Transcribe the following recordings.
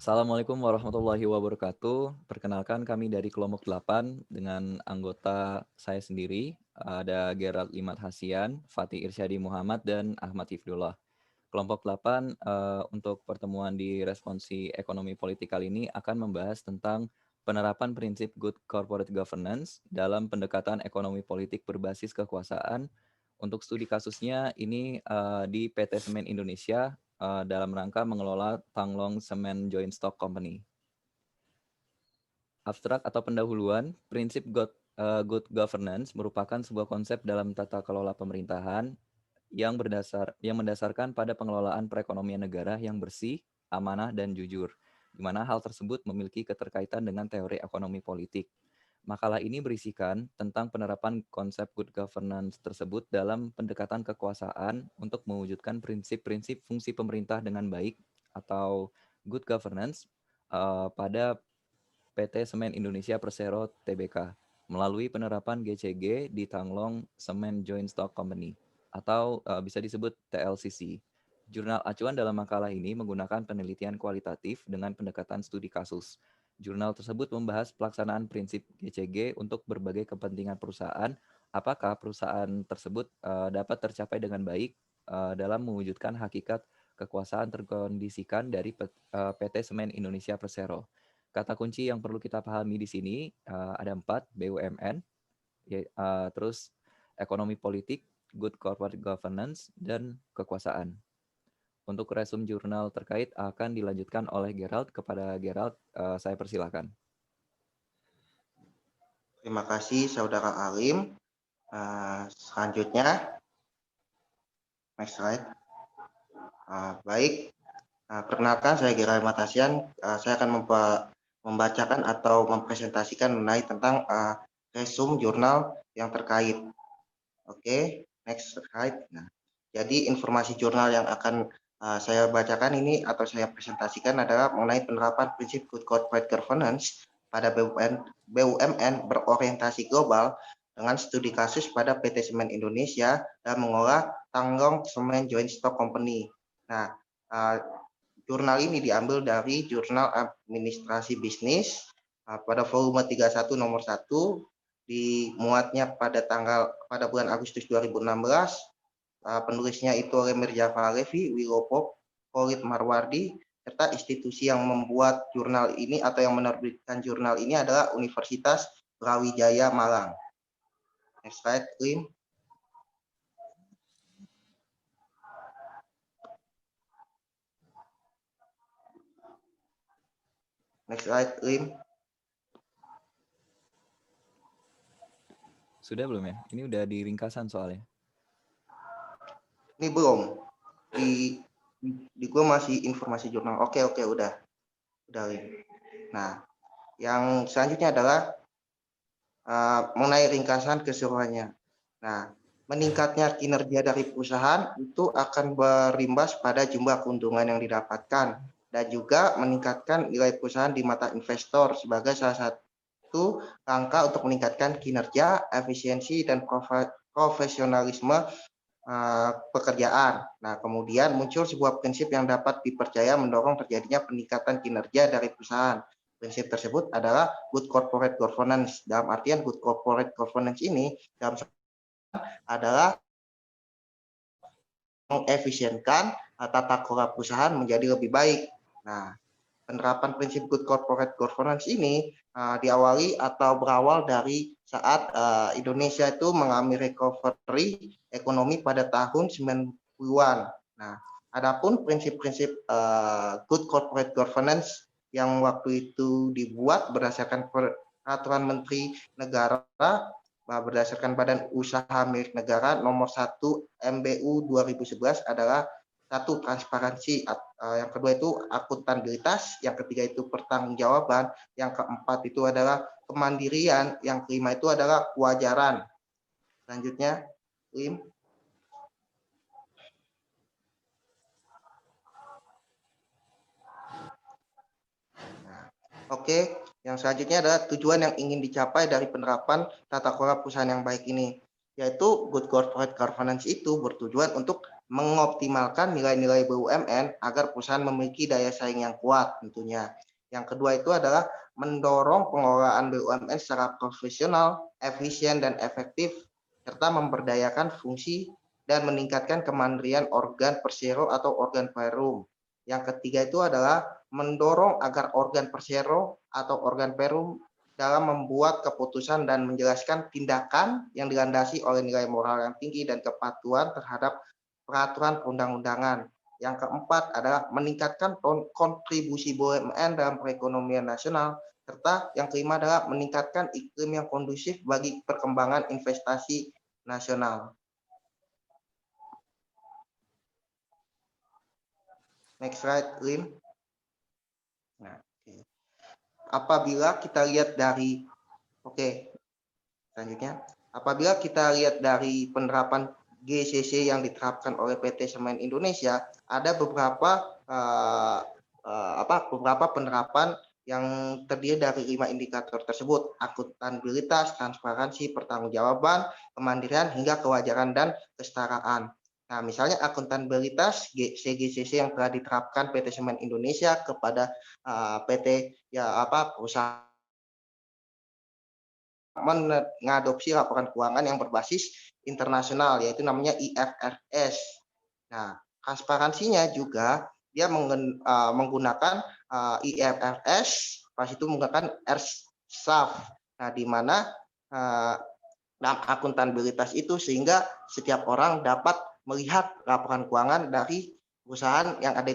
Assalamualaikum warahmatullahi wabarakatuh. Perkenalkan kami dari kelompok 8 dengan anggota saya sendiri, ada Gerald Limat Hasian, Fatih Irsyadi Muhammad, dan Ahmad Hifdullah. Kelompok 8 untuk pertemuan di responsi ekonomi politik kali ini akan membahas tentang penerapan prinsip good corporate governance dalam pendekatan ekonomi politik berbasis kekuasaan. Untuk studi kasusnya ini di PT Semen Indonesia dalam rangka mengelola Tanglong Semen Joint Stock Company. Abstrak atau pendahuluan, prinsip good governance merupakan sebuah konsep dalam tata kelola pemerintahan yang mendasarkan pada pengelolaan perekonomian negara yang bersih, amanah, dan jujur, di mana hal tersebut memiliki keterkaitan dengan teori ekonomi politik. Makalah ini berisikan tentang penerapan konsep good governance tersebut dalam pendekatan kekuasaan untuk mewujudkan prinsip-prinsip fungsi pemerintah dengan baik atau good governance pada PT Semen Indonesia Persero Tbk melalui penerapan GCG di Tanglong Semen Joint Stock Company atau bisa disebut TLCC. Jurnal acuan dalam makalah ini menggunakan penelitian kualitatif dengan pendekatan studi kasus. Jurnal tersebut membahas pelaksanaan prinsip GCG untuk berbagai kepentingan perusahaan. Apakah perusahaan tersebut dapat tercapai dengan baik dalam mewujudkan hakikat kekuasaan terkondisikan dari PT Semen Indonesia Persero. Kata kunci yang perlu kita pahami di sini ada 4, BUMN, terus ekonomi politik, good corporate governance, dan kekuasaan. Untuk resum jurnal terkait akan dilanjutkan oleh Gerald. Kepada Gerald, saya persilakan. Terima kasih Saudara Alim. Selanjutnya, next slide. Baik, perkenalkan saya Gerald Matasian. Saya akan membacakan atau mempresentasikan mengenai tentang resum jurnal yang terkait. Oke, next slide. Nah, jadi informasi jurnal yang akan saya bacakan ini atau saya presentasikan adalah mengenai penerapan prinsip good corporate governance pada BUMN berorientasi global dengan studi kasus pada PT Semen Indonesia dan mengolah Tanglong Semen Joint Stock Company. Nah, jurnal ini diambil dari Jurnal Administrasi Bisnis pada volume 31 nomor 1, dimuatnya pada bulan Agustus 2016. Penulisnya itu oleh Mirza Falevi, Wilopo, Khalid Marwardi, serta institusi yang membuat jurnal ini atau yang menerbitkan jurnal ini adalah Universitas Brawijaya Malang. Next slide, Lim. Next slide, Lim. Sudah belum ya? Ini udah di ringkasan soalnya. Ini belum. Di gua masih informasi jurnal. Oke, udah. Udah, Lim. Nah, yang selanjutnya adalah mengenai ringkasan keseluruhannya. Nah, meningkatnya kinerja dari perusahaan itu akan berimbas pada jumlah keuntungan yang didapatkan dan juga meningkatkan nilai perusahaan di mata investor sebagai salah satu langkah untuk meningkatkan kinerja, efisiensi, dan profesionalisme pekerjaan. Nah, kemudian muncul sebuah prinsip yang dapat dipercaya mendorong terjadinya peningkatan kinerja dari perusahaan. Prinsip tersebut adalah good corporate governance. Dalam artian good corporate governance ini adalah mengefisienkan tata kelola perusahaan menjadi lebih baik. Nah, penerapan prinsip good corporate governance ini diawali atau berawal dari saat Indonesia itu mengalami recovery ekonomi pada tahun 90-an. Nah, adapun prinsip-prinsip good corporate governance yang waktu itu dibuat berdasarkan peraturan Menteri Negara berdasarkan Badan Usaha Milik Negara nomor 1 MBU 2011 adalah satu, transparansi, yang kedua itu akuntabilitas, yang ketiga itu pertanggungjawaban, yang keempat itu adalah kemandirian, yang kelima itu adalah kewajaran. Selanjutnya, Lim. Oke, yang selanjutnya adalah tujuan yang ingin dicapai dari penerapan tata kelola perusahaan yang baik ini, yaitu good corporate governance itu bertujuan untuk mengoptimalkan nilai-nilai BUMN agar perusahaan memiliki daya saing yang kuat tentunya. Yang kedua itu adalah mendorong pengelolaan BUMN secara profesional, efisien, dan efektif, serta memberdayakan fungsi dan meningkatkan kemandirian organ persero atau organ perum. Yang ketiga itu adalah mendorong agar organ persero atau organ perum dalam membuat keputusan dan menjelaskan tindakan yang dilandasi oleh nilai moral yang tinggi dan kepatuhan terhadap peraturan perundang-undangan. Yang keempat adalah meningkatkan kontribusi BUMN dalam perekonomian nasional, serta yang kelima adalah meningkatkan iklim yang kondusif bagi perkembangan investasi nasional. Next slide, Lim. Nah, apabila kita lihat dari, selanjutnya, apabila kita lihat dari penerapan GCC yang diterapkan oleh PT Semen Indonesia, ada beberapa penerapan yang terdiri dari 5 indikator tersebut: akuntabilitas, transparansi, pertanggungjawaban, kemandirian, hingga kewajaran dan kesetaraan. Nah, misalnya akuntabilitas CGCC yang telah diterapkan PT Semen Indonesia kepada PT perusahaan mengadopsi laporan keuangan yang berbasis internasional, yaitu namanya IFRS. Nah, transparansinya juga dia menggunakan IFRS, pas itu menggunakan RSAF. Nah, di mana dalam akuntabilitas itu sehingga setiap orang dapat melihat laporan keuangan dari perusahaan yang ada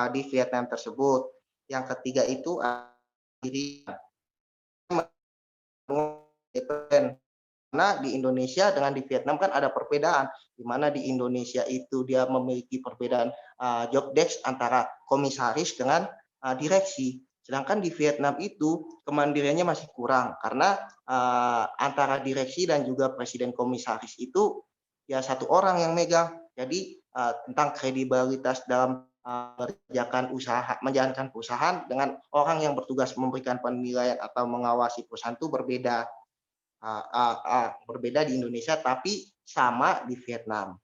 di Vietnam tersebut. Yang ketiga itu karena di Indonesia dengan di Vietnam kan ada perbedaan, di mana di Indonesia itu dia memiliki perbedaan job desk antara komisaris dengan direksi, sedangkan di Vietnam itu kemandiriannya masih kurang karena antara direksi dan juga presiden komisaris itu ya satu orang yang megang. Jadi tentang kredibilitas dalam menjalankan perusahaan dengan orang yang bertugas memberikan penilaian atau mengawasi perusahaan itu berbeda. Berbeda di Indonesia tapi sama di Vietnam.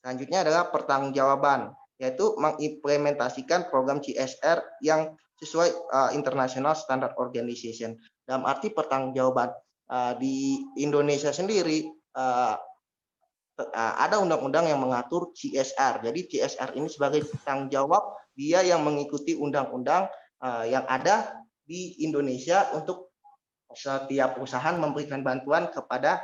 Selanjutnya adalah pertanggungjawaban, yaitu mengimplementasikan program CSR yang sesuai International Standard Organization. Dalam arti pertanggungjawaban di Indonesia sendiri ada undang-undang yang mengatur CSR. Jadi CSR ini sebagai tanggung jawab dia yang mengikuti undang-undang yang ada di Indonesia untuk setiap perusahaan memberikan bantuan kepada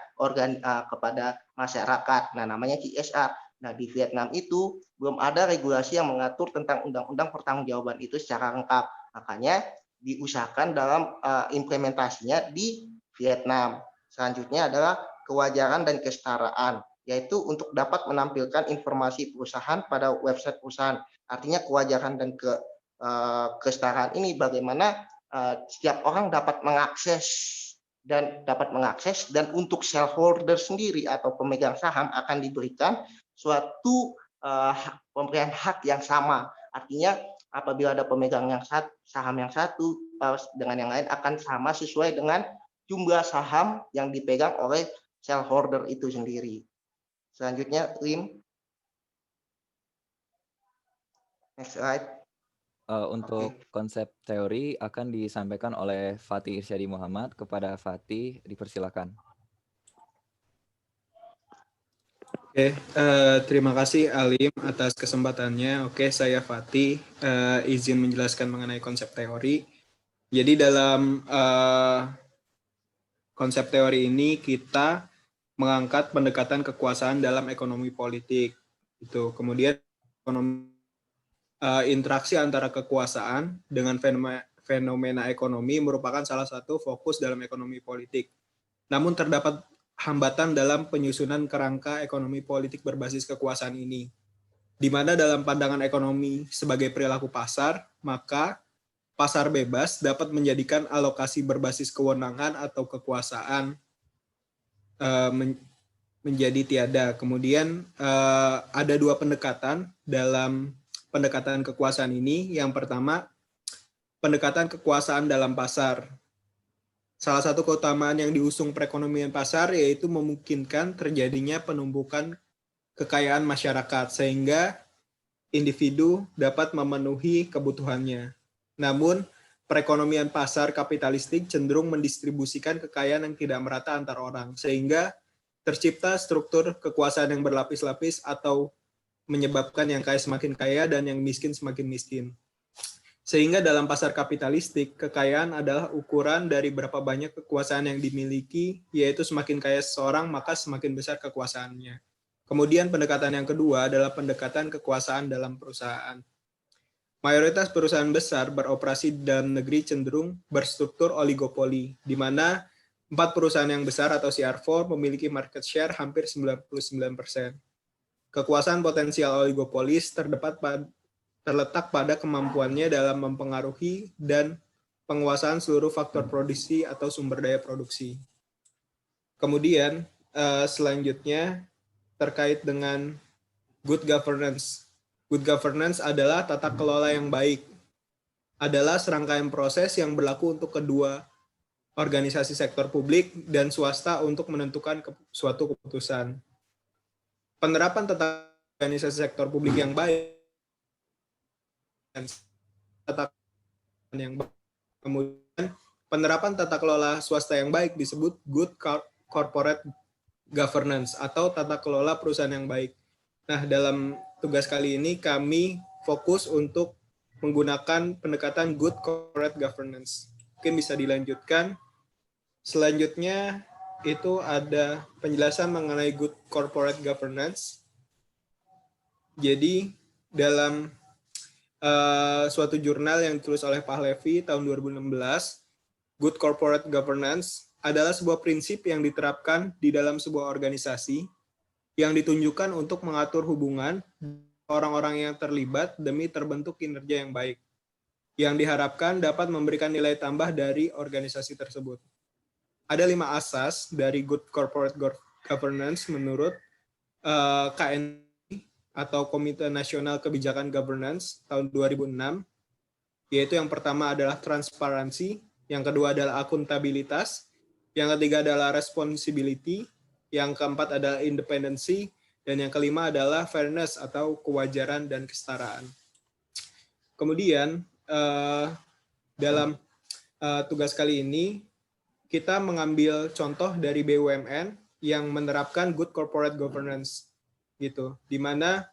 kepada masyarakat. Nah, namanya CSR. Nah, di Vietnam itu belum ada regulasi yang mengatur tentang undang-undang pertanggungjawaban itu secara lengkap. Makanya diusahakan dalam implementasinya di Vietnam. Selanjutnya adalah kewajaran dan kesetaraan, yaitu untuk dapat menampilkan informasi perusahaan pada website perusahaan. Artinya kewajaran dan kesetaraan ini bagaimana setiap orang dapat mengakses dan untuk shareholder sendiri atau pemegang saham akan diberikan suatu pemberian hak yang sama. Artinya apabila ada pemegang saham yang satu dengan yang lain akan sama sesuai dengan jumlah saham yang dipegang oleh shareholder itu sendiri. Selanjutnya, Lim. Next slide. Untuk konsep teori akan disampaikan oleh Fatih Irsyadi Muhammad. Kepada Fatih, dipersilakan. Oke, terima kasih Alim atas kesempatannya. Oke, saya Fatih, izin menjelaskan mengenai konsep teori. Jadi dalam konsep teori ini kita mengangkat pendekatan kekuasaan dalam ekonomi politik. Itu kemudian interaksi antara kekuasaan dengan fenomena ekonomi merupakan salah satu fokus dalam ekonomi politik. Namun terdapat hambatan dalam penyusunan kerangka ekonomi politik berbasis kekuasaan ini, di mana dalam pandangan ekonomi sebagai perilaku pasar, maka pasar bebas dapat menjadikan alokasi berbasis kewenangan atau kekuasaan menjadi tiada. Kemudian ada dua pendekatan dalam pendekatan kekuasaan ini. Yang pertama, pendekatan kekuasaan dalam pasar. Salah satu keutamaan yang diusung perekonomian pasar yaitu memungkinkan terjadinya penumpukan kekayaan masyarakat sehingga individu dapat memenuhi kebutuhannya. Namun, perekonomian pasar kapitalistik cenderung mendistribusikan kekayaan yang tidak merata antar orang, sehingga tercipta struktur kekuasaan yang berlapis-lapis atau menyebabkan yang kaya semakin kaya dan yang miskin semakin miskin. Sehingga dalam pasar kapitalistik, kekayaan adalah ukuran dari berapa banyak kekuasaan yang dimiliki, yaitu semakin kaya seseorang, maka semakin besar kekuasaannya. Kemudian pendekatan yang kedua adalah pendekatan kekuasaan dalam perusahaan. Mayoritas perusahaan besar beroperasi dalam negeri cenderung berstruktur oligopoli, di mana 4 perusahaan yang besar atau CR4 memiliki market share hampir 99%. Kekuasaan potensial oligopolis terletak pada kemampuannya dalam mempengaruhi dan penguasaan seluruh faktor produksi atau sumber daya produksi. Kemudian, selanjutnya, terkait dengan good governance. Good governance adalah tata kelola yang baik. Adalah serangkaian proses yang berlaku untuk kedua organisasi sektor publik dan swasta untuk menentukan suatu keputusan. Penerapan tata organisasi sektor publik yang baik dan tata yang baik. Kemudian penerapan tata kelola swasta yang baik disebut good corporate governance atau tata kelola perusahaan yang baik. Nah, dalam tugas kali ini kami fokus untuk menggunakan pendekatan good corporate governance. Mungkin bisa dilanjutkan. Selanjutnya itu ada penjelasan mengenai good corporate governance. Jadi dalam suatu jurnal yang ditulis oleh Pahlavi tahun 2016, good corporate governance adalah sebuah prinsip yang diterapkan di dalam sebuah organisasi yang ditunjukkan untuk mengatur hubungan orang-orang yang terlibat demi terbentuk kinerja yang baik, yang diharapkan dapat memberikan nilai tambah dari organisasi tersebut. Ada 5 asas dari good corporate governance menurut KN atau Komite Nasional Kebijakan Governance tahun 2006, yaitu yang pertama adalah transparansi, yang kedua adalah akuntabilitas, yang ketiga adalah responsibility, yang keempat adalah independency, dan yang kelima adalah fairness atau kewajaran dan kesetaraan. Kemudian dalam tugas kali ini kita mengambil contoh dari BUMN yang menerapkan good corporate governance, gitu. Di mana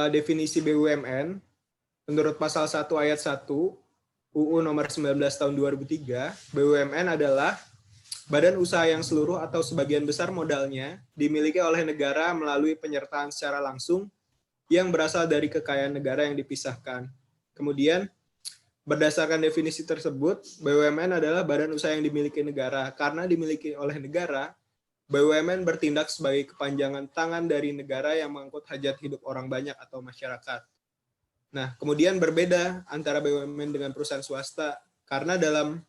definisi BUMN menurut pasal 1 ayat 1 UU nomor 19 tahun 2003, BUMN adalah badan usaha yang seluruh atau sebagian besar modalnya dimiliki oleh negara melalui penyertaan secara langsung yang berasal dari kekayaan negara yang dipisahkan. Kemudian, berdasarkan definisi tersebut, BUMN adalah badan usaha yang dimiliki negara. Karena dimiliki oleh negara, BUMN bertindak sebagai kepanjangan tangan dari negara yang mengangkut hajat hidup orang banyak atau masyarakat. Nah, kemudian berbeda antara BUMN dengan perusahaan swasta, karena dalam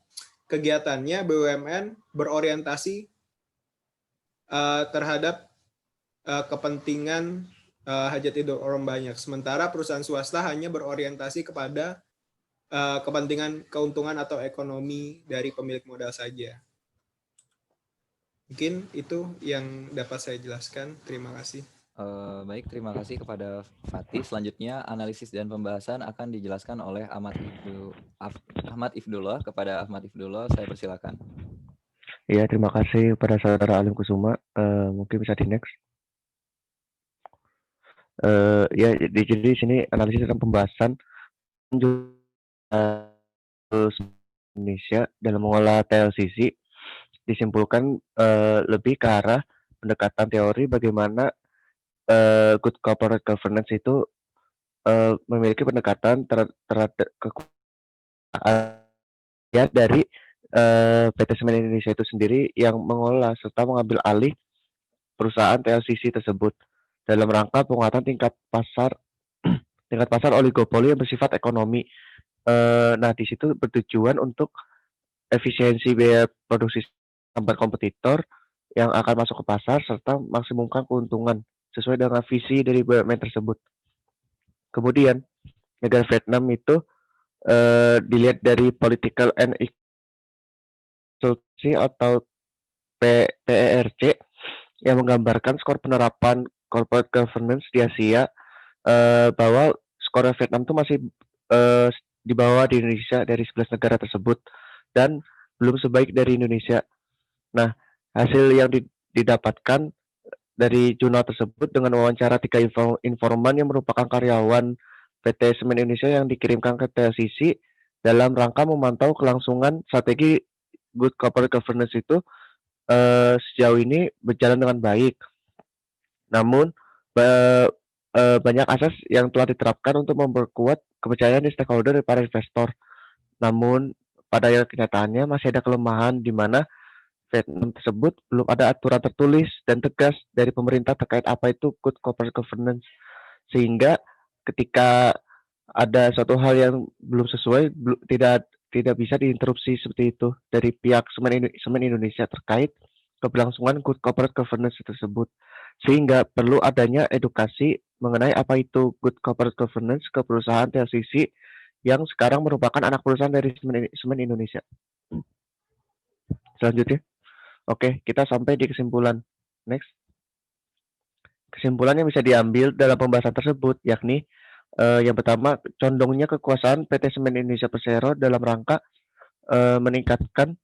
kegiatannya BUMN berorientasi terhadap kepentingan hajat hidup orang banyak, sementara perusahaan swasta hanya berorientasi kepada kepentingan keuntungan atau ekonomi dari pemilik modal saja. Mungkin itu yang dapat saya jelaskan. Terima kasih. Baik, terima kasih kepada Fatih. Selanjutnya analisis dan pembahasan akan dijelaskan oleh Ahmad Ifdullah. Kepada Ahmad Ifdullah, saya persilakan. Ya, terima kasih kepada saudara Alim Kusuma. Mungkin bisa di next. Ya, jadi di sini analisis dan pembahasan Indonesia dalam mengolah TLCC disimpulkan lebih ke arah pendekatan teori bagaimana good corporate governance itu memiliki pendekatan terhadap ya dari PT Semen Indonesia itu sendiri yang mengolah serta mengambil alih perusahaan TLCC tersebut dalam rangka penguatan tingkat pasar oligopoli yang bersifat ekonomi. Nah, di situ bertujuan untuk efisiensi biaya produksi sampai kompetitor yang akan masuk ke pasar serta maksimumkan keuntungan sesuai dengan visi dari BUMN tersebut. Kemudian negara Vietnam itu dilihat dari political and equality atau PERC yang menggambarkan skor penerapan corporate governance di Asia, bahwa skor Vietnam tuh masih di bawah di Indonesia dari 11 negara tersebut dan belum sebaik dari Indonesia. Nah, hasil yang didapatkan dari jurnal tersebut dengan wawancara 3 informan yang merupakan karyawan PT Semen Indonesia yang dikirimkan ke TLCC dalam rangka memantau kelangsungan strategi good corporate governance itu sejauh ini berjalan dengan baik. Namun banyak asas yang telah diterapkan untuk memperkuat kepercayaan di stakeholder dan para investor. Namun pada kenyataannya masih ada kelemahan di mana Vietnam tersebut belum ada aturan tertulis dan tegas dari pemerintah terkait apa itu good corporate governance. Sehingga ketika ada suatu hal yang belum sesuai, tidak bisa diinterupsi seperti itu dari pihak Semen Indonesia terkait keberlangsungan good corporate governance tersebut. Sehingga perlu adanya edukasi mengenai apa itu good corporate governance ke perusahaan TLCC yang sekarang merupakan anak perusahaan dari Semen Indonesia. Selanjutnya, oke, kita sampai di kesimpulan. Next. Kesimpulan yang bisa diambil dalam pembahasan tersebut yakni yang pertama, condongnya kekuasaan PT Semen Indonesia Persero dalam rangka meningkatkan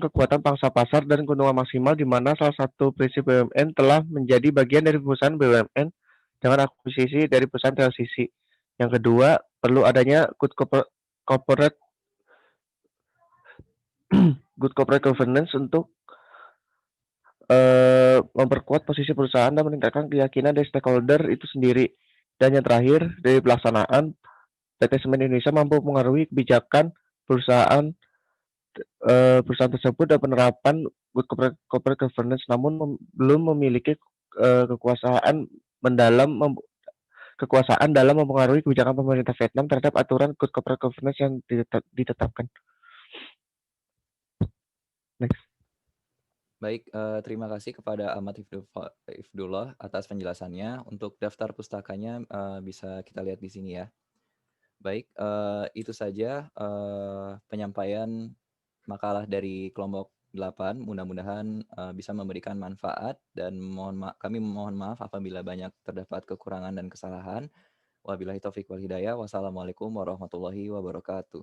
kekuatan pangsa pasar dan keuntungan maksimal di mana salah satu prinsip BUMN telah menjadi bagian dari perusahaan BUMN dengan akuisisi dari perusahaan TLCC. Yang kedua, perlu adanya good corporate governance untuk memperkuat posisi perusahaan dan meningkatkan keyakinan dari stakeholder itu sendiri. Dan yang terakhir, dari pelaksanaan, PT Semen Indonesia mampu mengaruhi kebijakan perusahaan tersebut dan penerapan good corporate governance, namun belum memiliki kekuasaan dalam mempengaruhi kebijakan pemerintah Vietnam terhadap aturan good corporate governance yang ditetapkan. Next. Baik, terima kasih kepada Ahmad Ifdullah atas penjelasannya. Untuk daftar pustakanya bisa kita lihat di sini ya. Baik, itu saja penyampaian makalah dari kelompok 8. Mudah-mudahan bisa memberikan manfaat dan kami mohon maaf apabila banyak terdapat kekurangan dan kesalahan. Wabillahi taufiq wal hidayah. Wassalamualaikum warahmatullahi wabarakatuh.